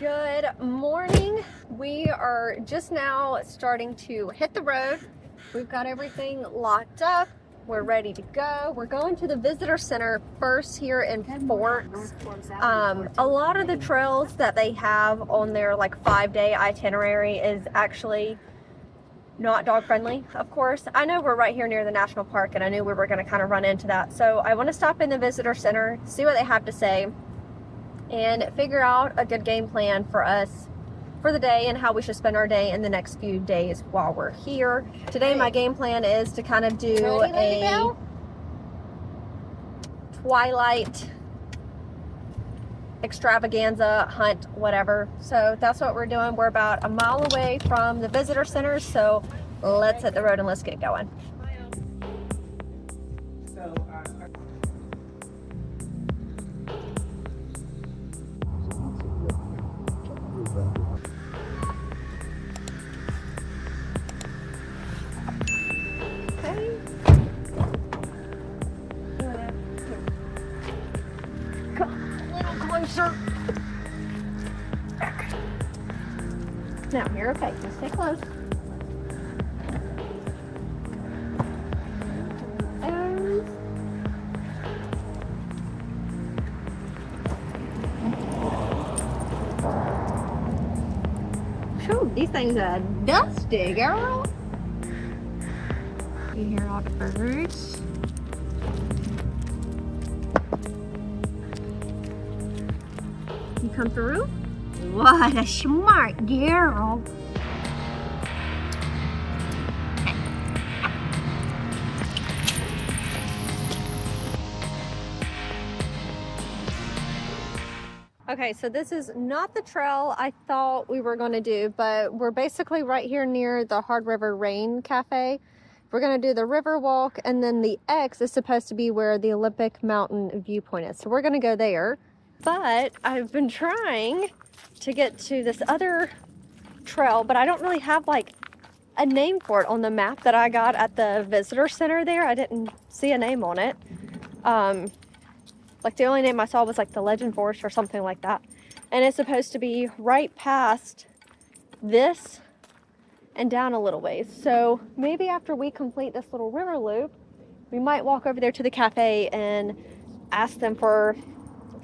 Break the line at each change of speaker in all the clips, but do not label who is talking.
Good morning. We are just now starting to hit the road. We've got everything locked up. We're ready to go. We're going to the visitor center first here in Forks. A lot of the trails that they have on their like 5-day itinerary is actually not dog friendly, of course. I know we're right here near the national park and I knew we were going to kind of run into that. So I want to stop in the visitor center, see what they have to say, and figure out a good game plan for us for the day and how we should spend our day in the next few days while we're here. Today my game plan is to kind of do a Twilight extravaganza hunt, whatever. So that's what we're doing. We're about a mile away from the visitor center, so let's hit the road and let's get going. Closer. Okay. Now you're okay. Just stay close. Phew, these things are dusty, girl. You hear all the birds? You come through? What a smart girl. Okay, so this is not the trail I thought we were going to do, but we're basically right here near the Hard River Rain Cafe. We're going to do the river walk, and then the X is supposed to be where the Olympic Mountain viewpoint is. So we're going to go there. But I've been trying to get to this other trail, but I don't really have like a name for it on the map that I got at the visitor center there. I didn't see a name on it. Like the only name I saw was like the Legend Forest or something like that. And it's supposed to be right past this and down a little ways. So maybe after we complete this little river loop, we might walk over there to the cafe and ask them for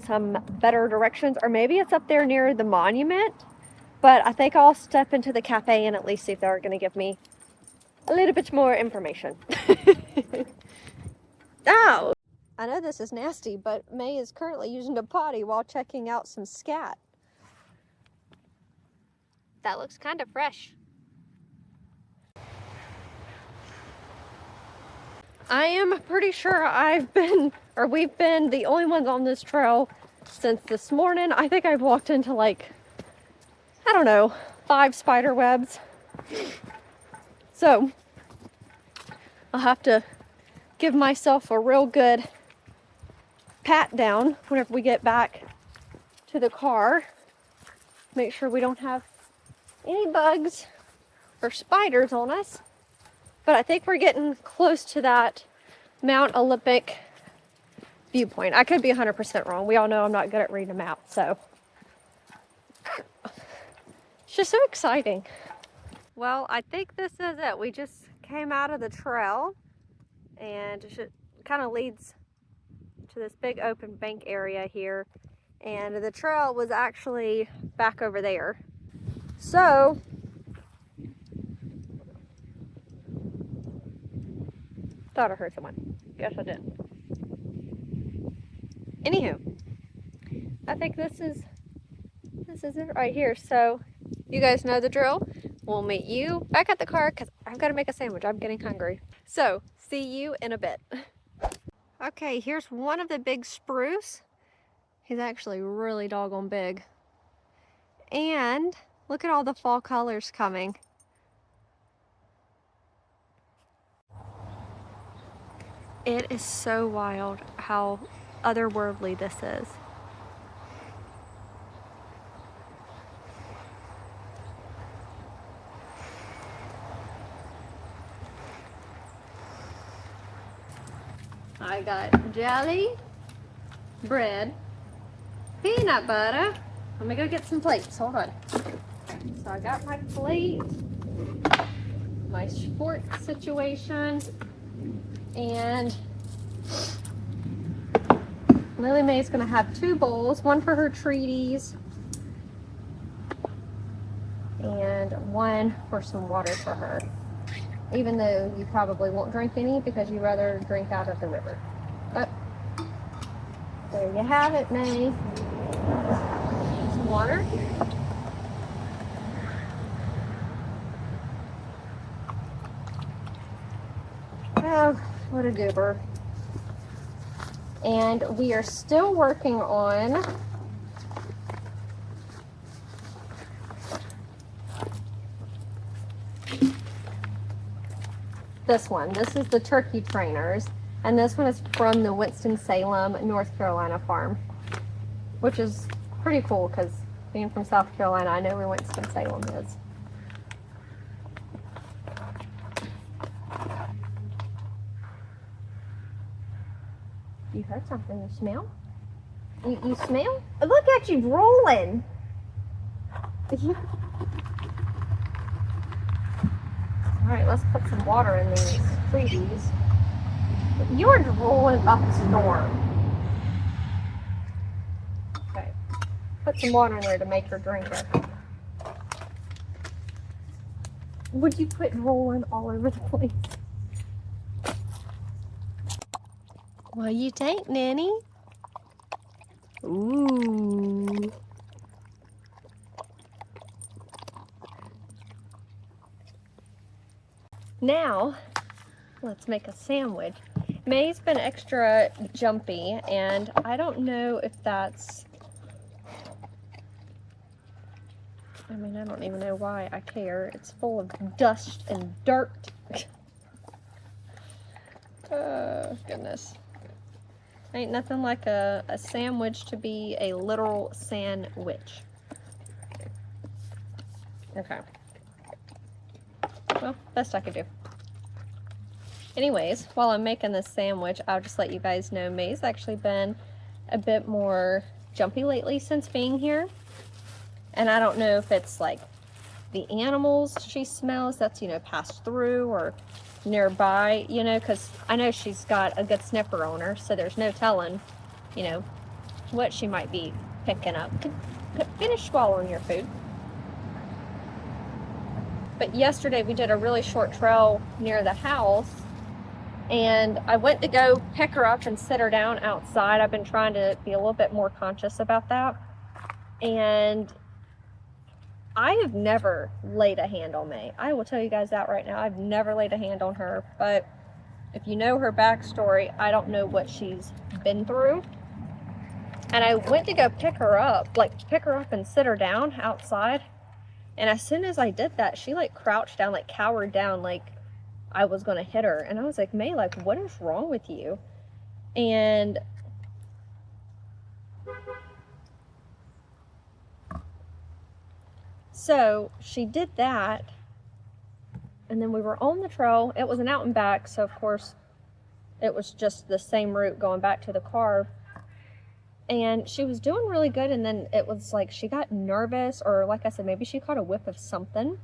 some better directions, or maybe it's up there near the monument. But I think I'll step into the cafe and at least see if they're going to give me a little bit more information. Oh, I know this is nasty, but May is currently using the potty while checking out some scat. That looks kind of fresh. I am pretty sure we've been the only ones on this trail since this morning. I think I've walked into like, I don't know, 5 spider webs. So I'll have to give myself a real good pat down whenever we get back to the car. Make sure we don't have any bugs or spiders on us. But I think we're getting close to that Mount Olympic viewpoint. I could be 100% wrong. We all know I'm not good at reading a map, so it's just so exciting. Well, I think this is it. We just came out of the trail and it kind of leads to this big open bank area here. And the trail was actually back over there. So thought I heard someone. Guess I didn't. Anywho, I think this is it right here. So you guys know the drill. We'll meet you back at the car because I've got to make a sandwich. I'm getting hungry. So see you in a bit. Okay, here's one of the big spruce. He's actually really doggone big. And look at all the fall colors coming. It is so wild how otherworldly this is. I got jelly, bread, peanut butter, Let me go get some plates. Hold on. So I got my plate, my sport situation, and Lily Mae's gonna have 2 bowls, one for her treaties and one for some water for her. Even though you probably won't drink any because you'd rather drink out of the river. But there you have it, Mae. Some water. Oh, what a goober. And we are still working on this one. This is the turkey trainers, and this one is from the Winston-Salem, North Carolina farm, which is pretty cool because being from South Carolina, I know where Winston-Salem is. You heard something. You smell? You smell? Look at you rolling. All right, let's put some water in these treaties. You're rolling up a storm. Okay, put some water in there to make her drink it. Would you quit rolling all over the place? What you think, Nanny? Ooh. Now, let's make a sandwich. Mae's been extra jumpy, and I don't know if that's... I mean, I don't even know why I care. It's full of dust and dirt. Oh, goodness. Ain't nothing like a sandwich to be a literal sandwich. Okay. Well, best I could do. Anyways, while I'm making this sandwich, I'll just let you guys know Mae's actually been a bit more jumpy lately since being here. And I don't know if it's like the animals she smells that's, you know, passed through or nearby, you know, because I know she's got a good sniffer on her, so there's no telling, you know, what she might be picking up. Finish swallowing your food. But yesterday we did a really short trail near the house, and I went to go pick her up and sit her down outside. I've been trying to be a little bit more conscious about that. And I have never laid a hand on Mae. I will tell you guys that right now. I've never laid a hand on her, but if you know her backstory, I don't know what she's been through. And I went to go pick her up and sit her down outside. And as soon as I did that, she like crouched down, like cowered down, like I was gonna hit her. And I was like, Mae, like, what is wrong with you? And so she did that, and then we were on the trail. It was an out and back, so of course it was just the same route going back to the car. And she was doing really good, and then it was like she got nervous, or like I said, maybe she caught a whiff of something,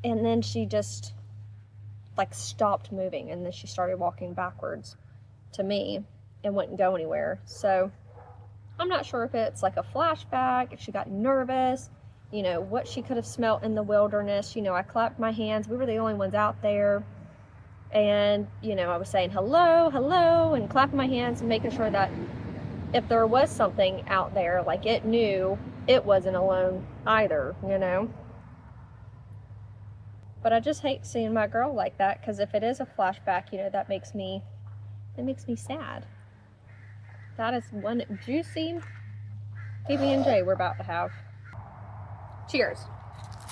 and then she just like stopped moving, and then she started walking backwards to me and wouldn't go anywhere. So I'm not sure if it's like a flashback, if she got nervous, you know, what she could have smelt in the wilderness. You know, I clapped my hands. We were the only ones out there. And, you know, I was saying hello, hello, and clapping my hands and making sure that if there was something out there, like it knew it wasn't alone either, you know. But I just hate seeing my girl like that, because if it is a flashback, you know, it makes me sad. That is one juicy PB&J we're about to have. Cheers.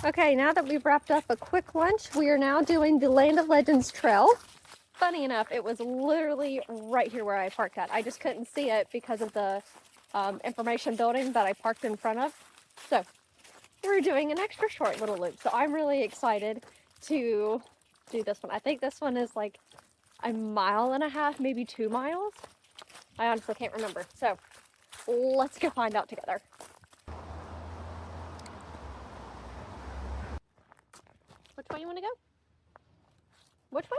Okay, now that we've wrapped up a quick lunch, we are now doing the Land of Legends Trail. Funny enough, it was literally right here where I parked at. I just couldn't see it because of the information building that I parked in front of. So we're doing an extra short little loop. So I'm really excited to do this one. I think this one is like a mile and a half, maybe 2 miles. I honestly can't remember. So let's go find out together. way you want to go? Which way?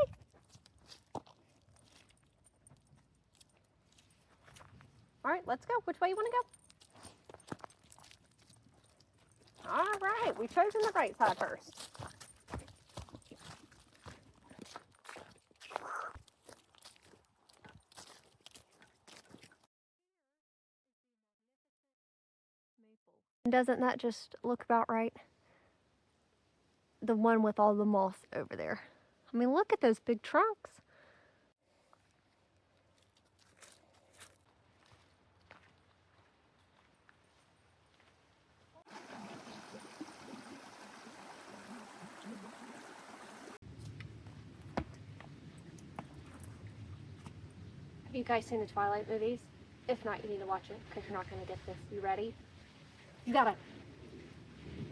All right, let's go. Which way you want to go? All right, we've chosen the right side first. Doesn't that just look about right? The one with all the moss over there. I mean, look at those big trunks. Have you guys seen the Twilight movies? If not, you need to watch it because you're not going to get this. You ready? You gotta.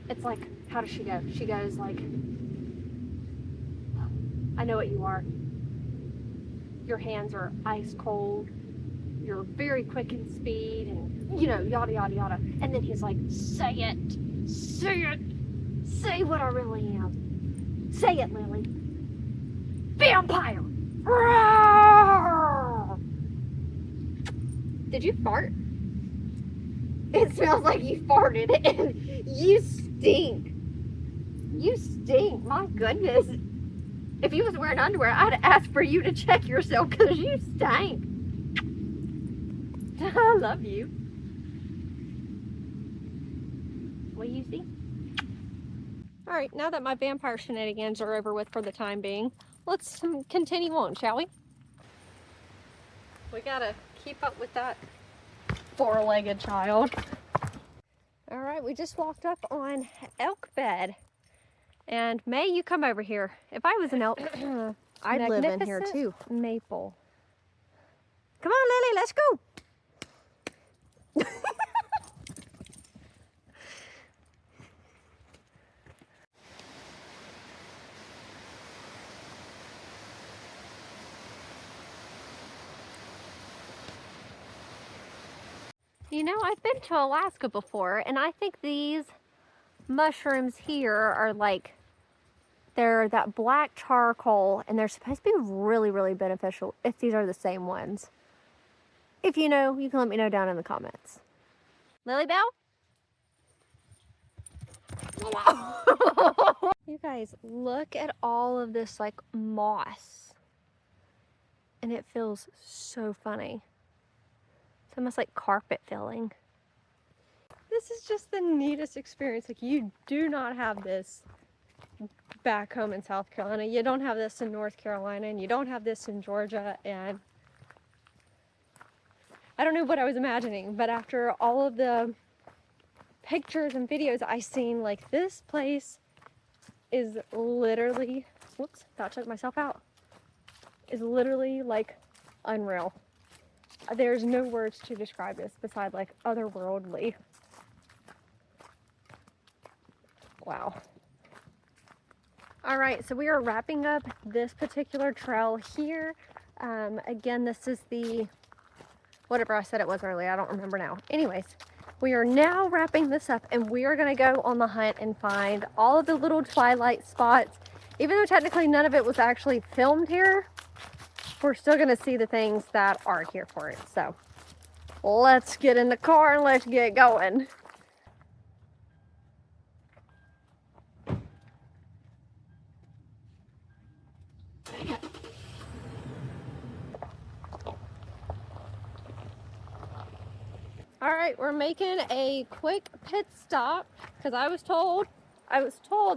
It's like, how does she go? She goes like, I know what you are. Your hands are ice cold. You're very quick in speed and, you know, yada, yada, yada. And then he's like, say it. Say it. Say what I really am. Say it, Lily. Vampire. Roar! Did you fart? It smells like you farted and you stink. You stink. My goodness. If you was wearing underwear, I'd ask for you to check yourself because you stink. I love you. What do you see? All right, now that my vampire shenanigans are over with for the time being, let's continue on, shall we? We gotta keep up with that four-legged child. All right, we just walked up on elk bed. And May, you come over here. If I was an elk, I'd live in here too. Maple. Come on, Lily, let's go. You know, I've been to Alaska before, and I think these mushrooms here are like, they're that black charcoal, and they're supposed to be really, really beneficial if these are the same ones. If you know, you can let me know down in the comments. Lily Bell? You guys, look at all of this like moss. And it feels so funny. It's almost like carpet filling. This is just the neatest experience. Like, you do not have this back home in South Carolina. You don't have this in North Carolina, and you don't have this in Georgia. And I don't know what I was imagining, but after all of the pictures and videos I seen, like, this place is literally, whoops, thought I took myself out, is literally like unreal. There's no words to describe this besides like otherworldly. Wow. All right, so we are wrapping up this particular trail here. Again, this is the, whatever I said it was earlier, I don't remember now. Anyways, we are now wrapping this up, and we are gonna go on the hunt and find all of the little Twilight spots. Even though technically none of it was actually filmed here, we're still gonna see the things that are here for it. So let's get in the car and let's get going. All right, we're making a quick pit stop because I was told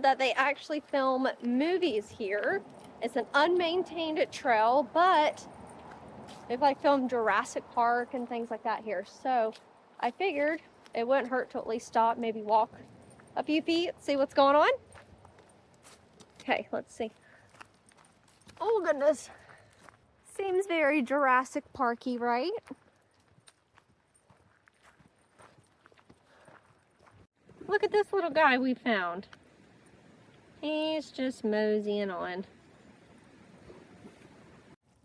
that they actually film movies here. It's an unmaintained trail, but they've like filmed Jurassic Park and things like that here. So I figured it wouldn't hurt to at least stop, maybe walk a few feet, see what's going on. Okay, let's see. Oh goodness. Seems very Jurassic Parky, right? Look at this little guy we found. He's just moseying on.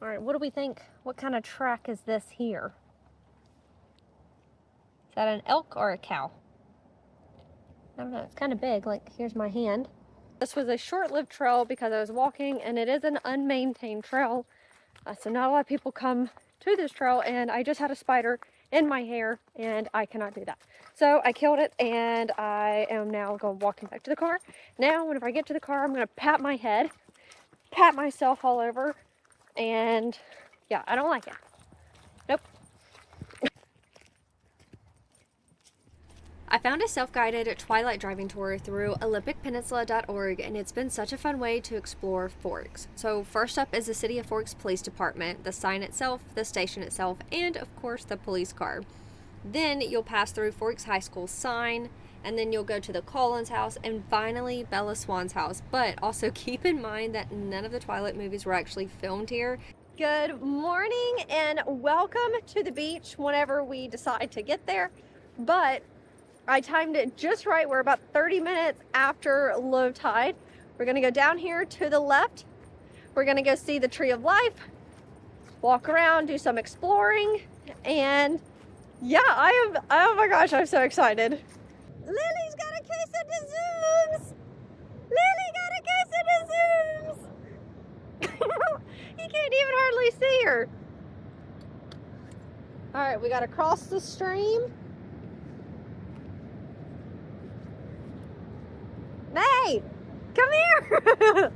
All right, what do we think? What kind of track is this here? Is that an elk or a cow? I don't know, it's kind of big. Like, here's my hand. This was a short-lived trail because I was walking, and it is an unmaintained trail. So not a lot of people come to this trail, and I just had a spider in my hair, and I cannot do that. So I killed it, and I am now going walking back to the car. Now, whenever I get to the car, I'm going to pat my head, pat myself all over, and yeah, I don't like it. Nope. I found a self-guided Twilight driving tour through olympicpeninsula.org, and it's been such a fun way to explore Forks. So first up is the City of Forks Police Department, the sign itself, the station itself, and of course the police car. Then you'll pass through Forks High School sign, and then you'll go to the Collins house, and finally Bella Swan's house. But also keep in mind that none of the Twilight movies were actually filmed here. Good morning and welcome to the beach whenever we decide to get there. But I timed it just right. We're about 30 minutes after low tide. We're gonna go down here to the left. We're gonna go see the Tree of Life, walk around, do some exploring, and yeah, oh my gosh, I'm so excited. Lily's got a case of the zooms. Lily got a case of the zooms. You can't even hardly see her. All right, we gotta cross the stream. Hey, come here.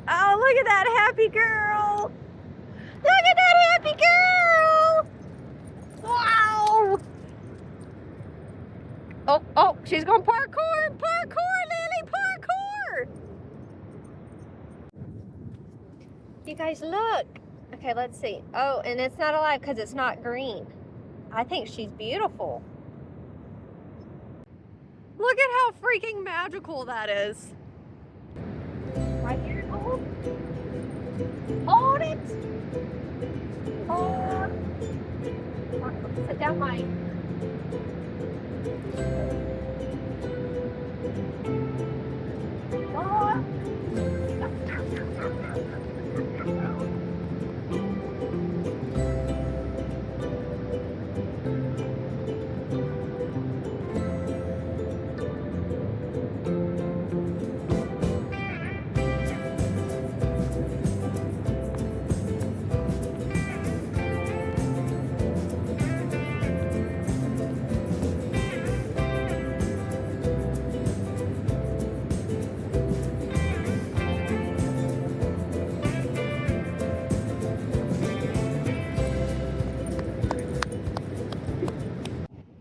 Oh, look at that happy girl. Look at that happy girl. Wow. Oh, she's going parkour. Parkour, Lily, parkour. You guys look. Okay, let's see. Oh, and it's not alive because it's not green. I think she's beautiful. Look at how freaking magical that is. Right here, hold. Hold it. Hold. Sit down, Mike. Hold.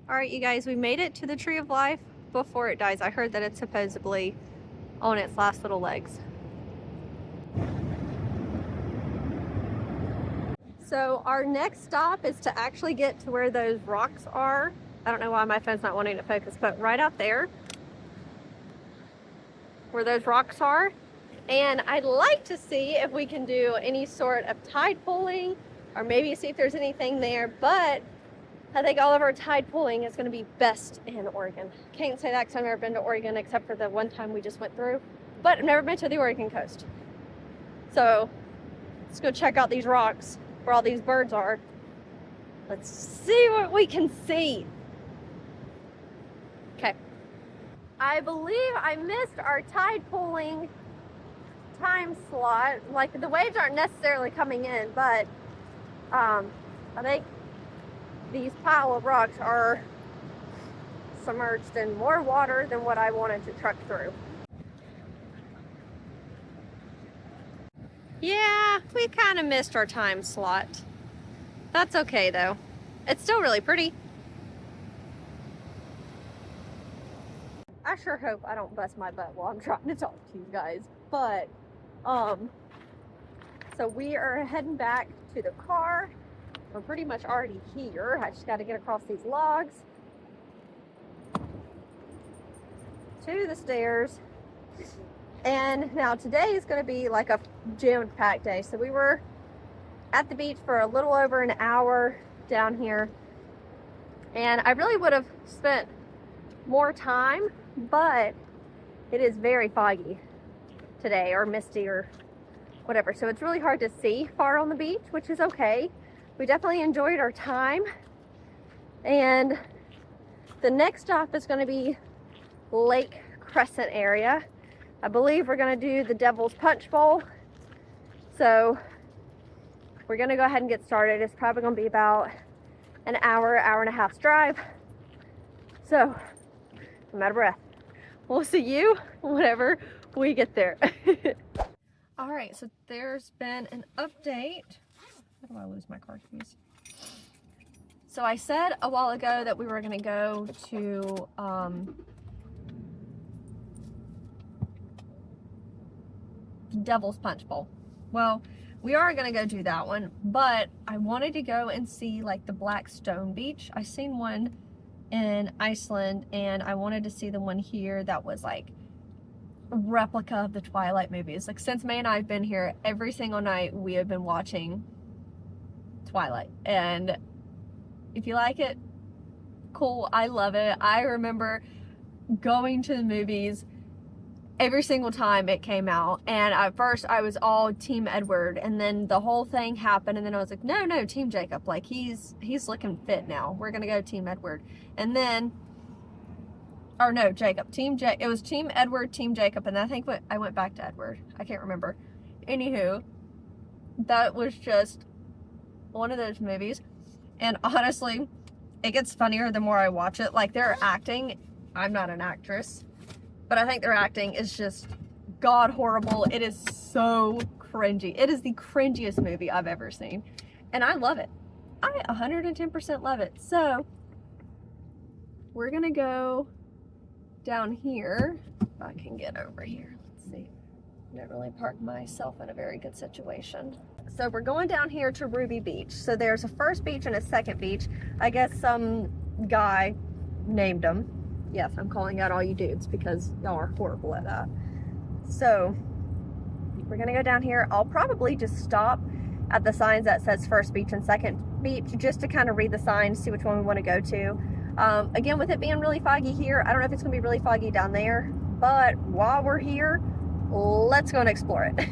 All right, you guys, we made it to the Tree of Life before it dies. I heard that it's supposedly on its last little legs. So our next stop is to actually get to where those rocks are. I don't know why my phone's not wanting to focus, but right out there where those rocks are. And I'd like to see if we can do any sort of tide pulling or maybe see if there's anything there, but I think all of our tide pulling is going to be best in Oregon. Can't say that because I've never been to Oregon except for the one time we just went through, but I've never been to the Oregon coast. So let's go check out these rocks where all these birds are. Let's see what we can see. Okay. I believe I missed our tide pulling time slot. Like, the waves aren't necessarily coming in, but I think these pile of rocks are submerged in more water than what I wanted to truck through. Yeah, we kind of missed our time slot. That's okay though. It's still really pretty. I sure hope I don't bust my butt while I'm trying to talk to you guys. But, so we are heading back to the car. We're pretty much already here. I just got to get across these logs to the stairs. And now today is going to be like a jam-packed day. So we were at the beach for a little over an hour down here. And I really would have spent more time, but it is very foggy today, or misty, or whatever. So it's really hard to see far on the beach, which is okay. We definitely enjoyed our time. And the next stop is going to be Lake Crescent area. I believe we're gonna do the Devil's Punch Bowl. So we're gonna go ahead and get started. It's probably gonna be about an hour, hour and a half's drive. So I'm out of breath. We'll see you whenever we get there. All right, so there's been an update. How do I lose my car keys? So I said a while ago that we were gonna go to Devil's Punch Bowl. Well, we are gonna go do that one, but I wanted to go and see like the Black Stone Beach. I seen one in Iceland, and I wanted to see the one here that was like a replica of the Twilight movies. Like, since May and I have been here, every single night we have been watching Twilight, and if you like it, cool. I love it. I remember going to the movies every single time it came out, and at first I was all Team Edward, and then the whole thing happened, and then I was like, no, Team Jacob. Like, he's looking fit now. We're gonna go Team Edward. And then, or no, Jacob. It was Team Edward, Team Jacob, and I think I went back to Edward. I can't remember. Anywho, that was just one of those movies. And honestly, it gets funnier the more I watch it. Like, their acting, I'm not an actress, but I think their acting is just god horrible. It is so cringy. It is the cringiest movie I've ever seen, and I love it. I 110% love it. So we're gonna go down here. If I can get over here, let's see. I didn't really park myself in a very good situation. So we're going down here to Ruby Beach. So there's a first beach and a second beach. I guess some guy named them. Yes, I'm calling out all you dudes because y'all are horrible at that. So we're gonna go down here. I'll probably just stop at the signs that says first beach and second beach just to kind of read the signs, see which one we want to go to. Again, with it being really foggy here, I don't know if it's gonna be really foggy down there, but while we're here, let's go and explore it.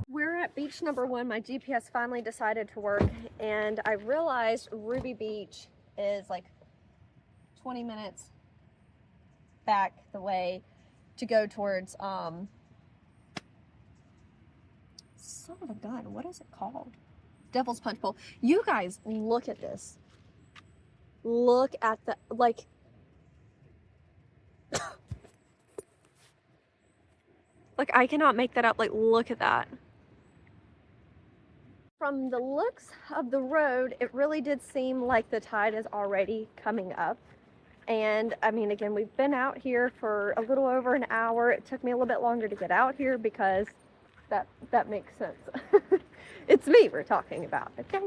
We're at beach number 1. My GPS finally decided to work, and I realized Ruby Beach is like 20 minutes back the way to go towards son of a gun, what is it called? Devil's Punch Bowl. You guys, look at this. Look at the, like, like, I cannot make that up. Like, look at that. From the looks of the road, it really did seem like the tide is already coming up. And I mean, again, we've been out here for a little over an hour. It took me a little bit longer to get out here because that makes sense. It's me we're talking about, okay?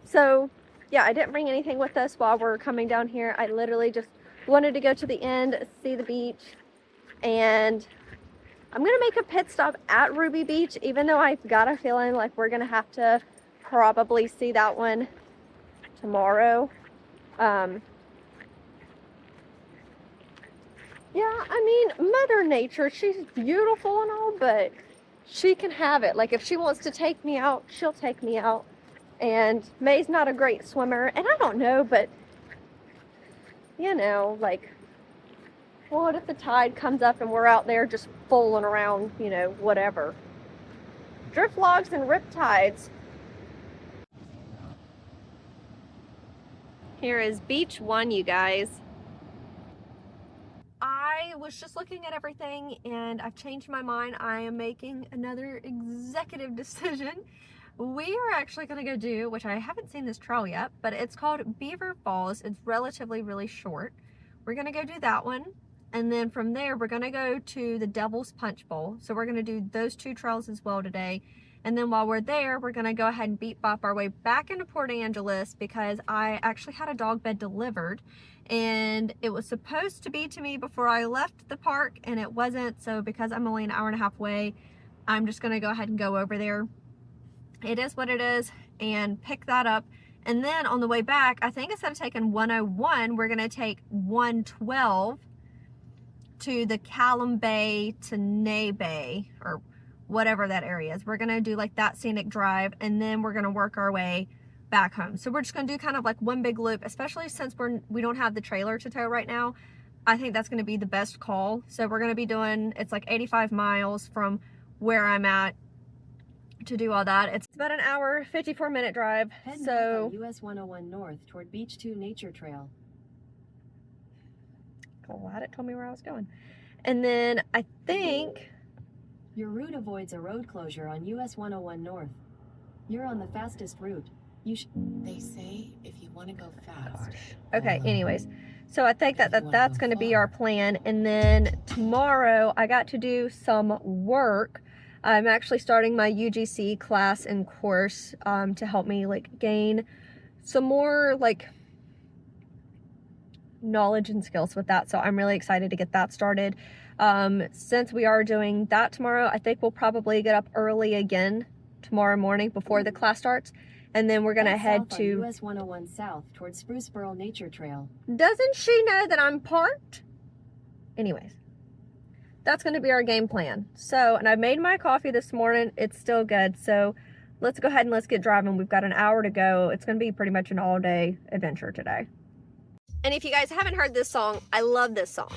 So yeah, I didn't bring anything with us while we're coming down here. I literally just wanted to go to the end, see the beach, and I'm gonna make a pit stop at Ruby Beach, even though I've got a feeling like we're gonna have to probably see that one tomorrow. Yeah, I mean, Mother Nature, she's beautiful and all, but she can have it. Like, if she wants to take me out, she'll take me out. And May's not a great swimmer, and I don't know, but, you know, like, what if the tide comes up and we're out there just fooling around, you know, whatever. Drift logs and riptides. Here is beach 1, you guys. I was just looking at everything and I've changed my mind. I am making another executive decision. We are actually going to go do, which I haven't seen this trail yet, but it's called Beaver Falls. It's relatively really short. We're going to go do that one. And then from there, we're going to go to the Devil's Punch Bowl. So we're going to do those 2 trails as well today. And then while we're there, we're going to go ahead and beat bop our way back into Port Angeles because I actually had a dog bed delivered. And it was supposed to be to me before I left the park, and it wasn't. So because I'm only an hour and a half away, I'm just going to go ahead and go over there. It is what it is, and pick that up. And then on the way back, I think instead of taking 101, we're going to take 112 to the Callum Bay to Nay Bay, or whatever that area is. We're going to do like that scenic drive, and then we're going to work our way back home. So we're just going to do kind of like one big loop, especially since we don't have the trailer to tow right now. I think that's going to be the best call. So we're going to be doing, it's like 85 miles from where I'm at to do all that. It's about an hour, 54-minute drive.
Head
so
north on US 101 north toward Beach 2 Nature Trail.
Glad it told me where I was going. And then I think
your route avoids a road closure on US 101 north. You're on the fastest route.
They say if you want to go fast.
Okay, anyways. So I think that's going to be our plan. And then tomorrow I got to do some work. I'm actually starting my UGC class and course to help me like gain some more like knowledge and skills with that. So I'm really excited to get that started. Since we are doing that tomorrow, I think we'll probably get up early again tomorrow morning before the class starts. And then we're going to head to
US 101 south towards Spruceboro Nature Trail.
Doesn't she know that I'm parked? Anyways, that's going to be our game plan. So, and I made my coffee this morning. It's still good. So let's go ahead and let's get driving. We've got an hour to go. It's going to be pretty much an all-day adventure today. And if you guys haven't heard this song, I love this song.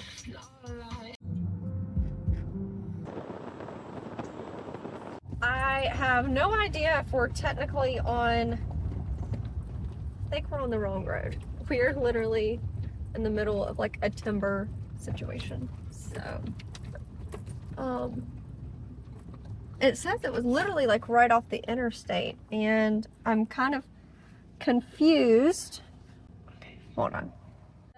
I have no idea if we're technically on, I think we're on the wrong road. We're literally in the middle of like a timber situation. So, it says it was literally like right off the interstate, and I'm kind of confused. Okay, hold on.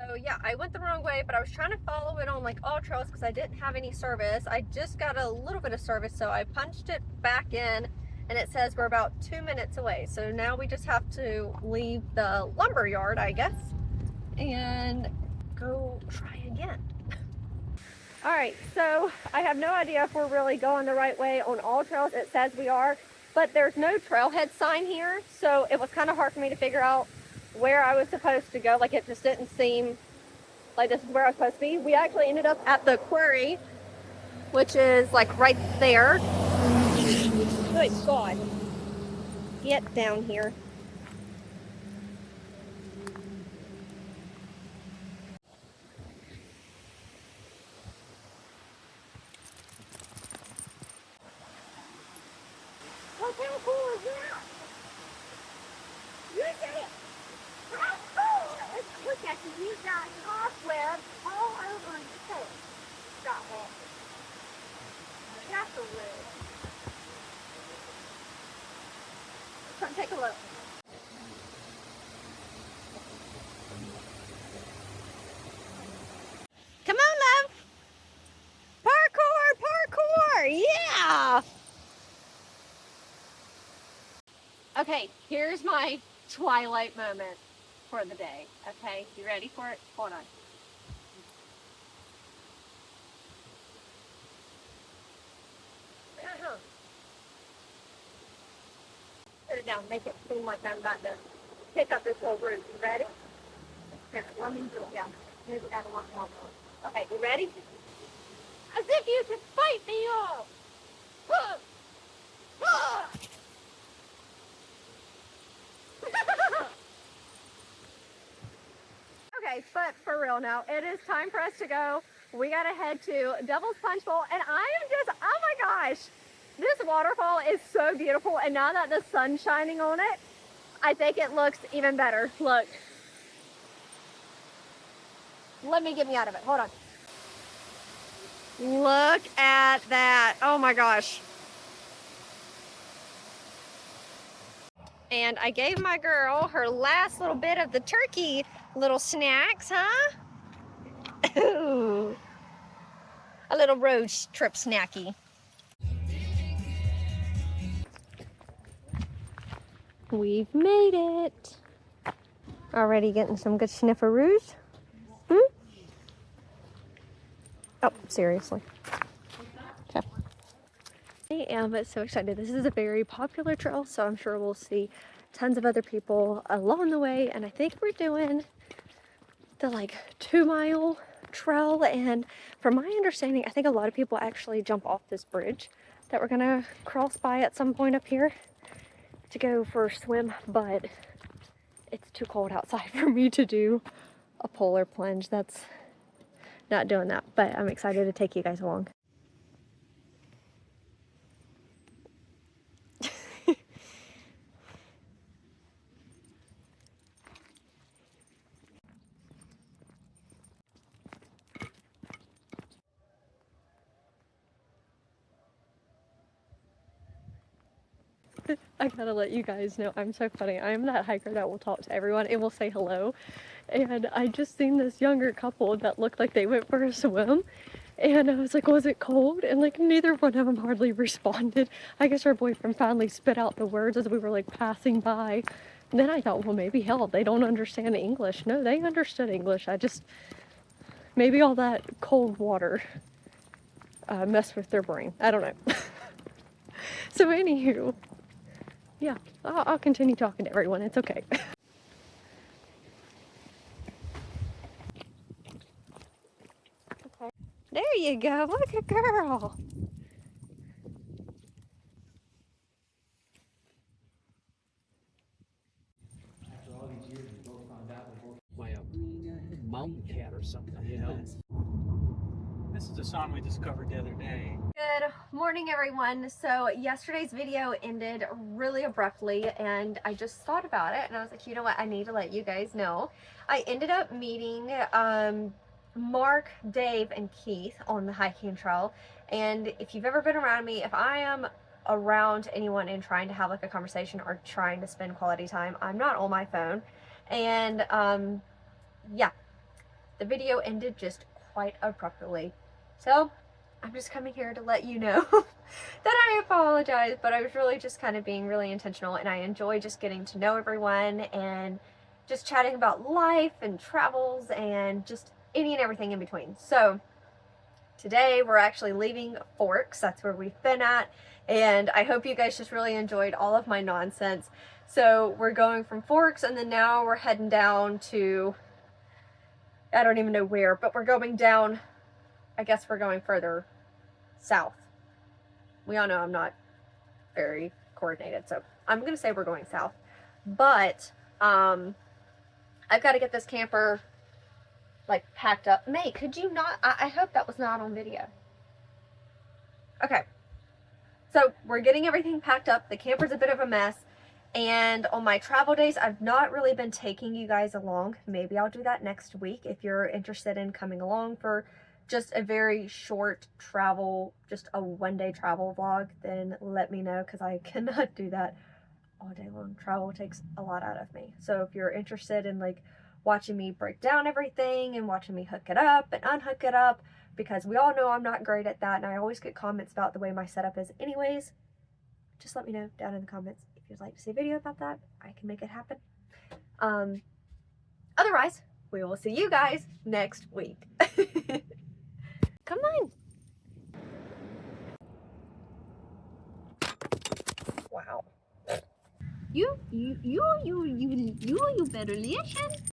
So yeah, I went the wrong way, but I was trying to follow it on like all trails because I didn't have any service. I just got a little bit of service, so I punched it back in, and it says we're about 2 minutes away. So now we just have to leave the lumber yard, I guess, and go try again. All right, so I have no idea if we're really going the right way on all trails. It says we are, but there's no trailhead sign here, so it was kind of hard for me to figure out where I was supposed to go. Like, it just didn't seem like this is where I was supposed to be. We actually ended up at the quarry, which is like right there. Good God. Get down here. Look how cool is that? Look at it. How cool! Look at you. You got cobwebs all over your face. Stop walking. That's a wood. Come take a look. Come on, love. Parkour, parkour. Yeah. Okay, here's my Twilight moment for the day. Okay, you ready for it? Hold on. Put it down, make it seem like I'm about to pick up this whole roof. You ready? Here, let me do it. Yeah, maybe add a lot more. Okay, you ready? As if you could fight me off. Okay, but for real now, it is time for us to go. We gotta head to Devil's Punch Bowl, and I am just, oh my gosh, this waterfall is so beautiful, and now that the sun's shining on it, I think it looks even better. Look. Let me get me out of it. Hold on. Look at that. Oh my gosh. And I gave my girl her last little bit of the turkey little snacks, huh? Ooh. A little road trip snacky. We've made it. Already getting some good snifferoos. Oh, seriously. Okay. I am so excited. This is a very popular trail, so I'm sure we'll see tons of other people along the way. And I think we're doing the like 2-mile trail. And from my understanding, I think a lot of people actually jump off this bridge that we're gonna cross by at some point up here to go for a swim, but it's too cold outside for me to do a polar plunge. That's not doing that, but I'm excited to take you guys along. I gotta let you guys know, I'm so funny. I am that hiker that will talk to everyone and will say hello. And I just seen this younger couple that looked like they went for a swim. And I was like, was it cold? And like neither one of them hardly responded. I guess her boyfriend finally spit out the words as we were like passing by. And then I thought, well, maybe hell, they don't understand English. No, they understood English. Maybe all that cold water messed with their brain. I don't know. So anywho, yeah, I'll continue talking to everyone. It's okay. Okay. There you go. Look at girl.
After all these years, we both found out we're both by a mountain cat or something, you know? This is a song we discovered the other day.
Good morning, everyone. So yesterday's video ended really abruptly, and I just thought about it and I was like, you know what, I need to let you guys know. I ended up meeting Mark, Dave, and Keith on the hiking trail. And if you've ever been around me, if I am around anyone and trying to have like a conversation or trying to spend quality time, I'm not on my phone. And yeah, the video ended just quite abruptly. So I'm just coming here to let you know that I apologize, but I was really just kind of being really intentional, and I enjoy just getting to know everyone and just chatting about life and travels and just any and everything in between. So today we're actually leaving Forks. That's where we've been at, and I hope you guys just really enjoyed all of my nonsense. So we're going from Forks, and then now we're heading down to, I don't even know where, but we're going down, I guess we're going further south. We all know I'm not very coordinated, so I'm gonna say we're going south. But I've got to get this camper like packed up. May, could you not? I hope that was not on video. Okay, so we're getting everything packed up. The camper's a bit of a mess, and on my travel days I've not really been taking you guys along. Maybe I'll do that next week. If you're interested in coming along for just a very short travel, just a one-day travel vlog, then let me know, because I cannot do that all day long. Travel takes a lot out of me. So if you're interested in like watching me break down everything and watching me hook it up and unhook it up, because we all know I'm not great at that, and I always get comments about the way my setup is anyways, just let me know down in the comments if you'd like to see a video about that. I can make it happen. Otherwise, we will see you guys next week. Come on. Wow. You better listen.